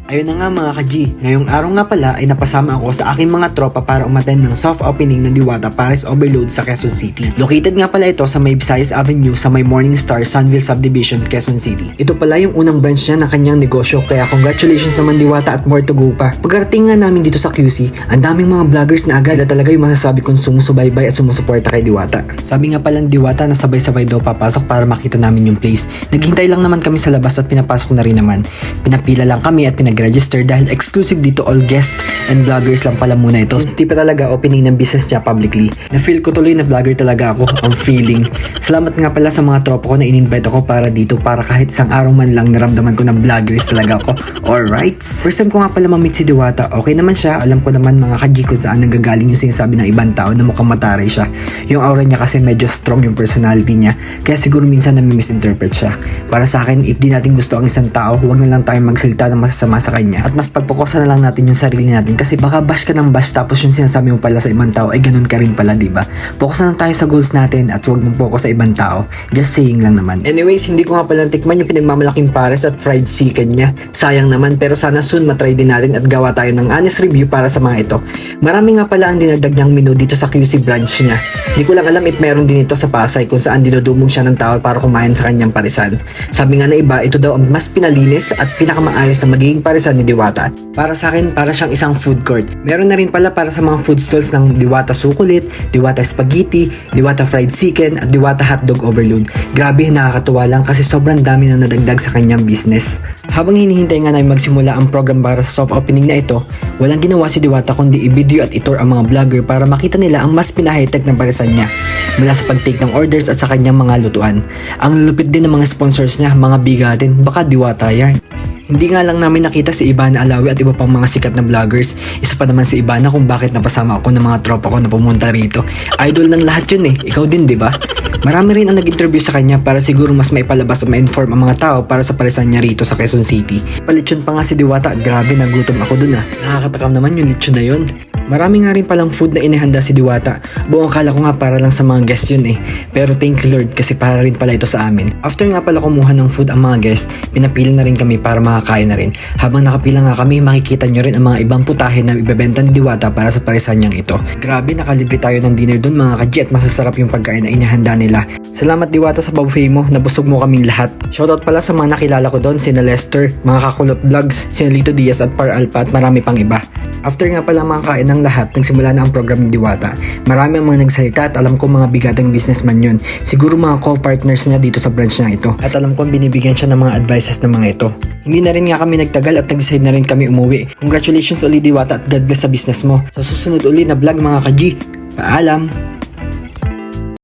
Ayun na nga mga ka-G, ngayong araw nga pala ay napasama ako sa aking mga tropa para umattend ng soft opening ng Diwata Paris Overload sa Quezon City. Located nga pala ito sa may Visayas Avenue sa may Morning Star Sunville Subdivision, Quezon City. Ito pala yung unang branch niya ng kanyang negosyo, kaya congratulations naman Diwata at more to go pa. Pagkarating nga namin dito sa QC, ang daming mga vloggers na agad. Sila talaga yung masasabi kong sumusubaybay at sumusuporta kay Diwata. Sabi nga pala ng Diwata na sabay-sabay daw papasok para makita namin yung place. Naghintay lang naman kami sa labas at pinapasok na rin naman. Pinapila lang kami at pinag-register dahil exclusive dito, all guests and vloggers lang pala muna ito. Since di pa talaga opening ng business niya publicly, na-feel ko tuloy na vlogger talaga ako, ang feeling. Salamat nga pala sa mga tropa ko na in-invite ako para dito, para kahit isang araw man lang naramdaman ko na vloggers talaga ako. Alright? First time ko nga pala ma-meet si Diwata. Okay naman siya, alam ko naman mga ka-G kung saan nanggagaling yung sinasabi ng ibang tao na mukhang mataray siya. Yung aura niya kasi medyo strong yung personality niya, kaya siguro minsan nami-misinterpret siya. Para sa akin, if di natin gusto ang isang tao, huwag na lang tayong magsalita ng masasama sa kanya at mas pagpokusan na lang natin yung sarili natin, kasi baka bash ka ng bash tapos yung sinasabi mo pala sa ibang tao ay ganun ka rin pala, diba? Focus na lang tayo sa goals natin at huwag mong focus sa ibang tao. Just saying lang naman. Anyways, hindi ko nga pala tikman yung pinagmamalaking pares at fried chicken niya. Sayang naman, pero sana soon matry din natin at gawa tayo ng honest review para sa mga ito. Marami nga pala ang dinagdag niyang menu dito sa QC branch niya. Hindi ko lang alam if meron din ito sa Pasay kung saan dinudumog siya ng tao para kumain sa kanyang parisan. Sabi nga na iba, ito daw ang mas pinalinis at pinakamaayos na magiging parisan ni Diwata. Para sa akin, para siyang isang food court. Meron na rin pala para sa mga food stalls ng Diwata Sukulit, Diwata Spaghetti, Diwata Fried Chicken at Diwata Hotdog Overload. Grabe, nakakatuwa lang kasi sobrang dami na nadagdag sa kanyang business. Habang hinihintay nga namin magsimula ang program para sa soft opening na ito, walang ginawa si Diwata kundi i-video at i-tour ang mga vlogger para makita nila ang mas pinahigh-tech ng parisan niya. Mula sa pag-take ng orders at sa kanyang mga lutuan. Ang lupit din ng mga sponsors niya, mga bigatin, baka Diwata yan. Hindi nga lang namin nakita si Ivana Alawi at iba pang mga sikat na vloggers. Isa pa naman si Ivana kung bakit napasama ako ng mga tropa ko na pumunta rito. Idol ng lahat yun eh. Ikaw din, di ba? Marami rin ang nag-interview sa kanya para siguro mas maipalabas at ma-inform ang mga tao para sa parisan niya rito sa Quezon City. Palitsyon pa nga si Diwata. Grabe, nagutom ako dun ah. Nakakatakam naman yung litsyon na yun. Marami nga rin palang food na inihanda si Diwata. Buong akala ko nga para lang sa mga guests yun eh. Pero thank you Lord kasi para rin pala ito sa amin. After nga pala kumuha ng food ang mga guests, pinapila na rin kami para makakain na rin. Habang nakapila nga kami, makikita nyo rin ang mga ibang putahe na ibebenta ni Diwata para sa parisan niyang ito. Grabe, nakalibre tayo ng dinner doon mga ka-G at masasarap yung pagkain na inihanda nila. Salamat Diwata sa buffet mo, nabusog mo kaming lahat. Shoutout pala sa mga nakilala ko doon, sina Lester, mga Kakulot Vlogs, sina Lito Diaz at Par Alpa at marami pang iba. After nga pala makakain ng lahat, nagsimula na ang program ni Diwata. Marami ang mga nagsalita at alam ko mga bigatang businessman yun. Siguro mga co-partners niya dito sa branch na ito. At alam ko binibigyan siya ng mga advices ng mga ito. Hindi na rin nga kami nagtagal at nag-decide na rin kami umuwi. Congratulations ulit Diwata at God bless sa business mo. Sa susunod ulit na vlog mga ka-G. Paalam!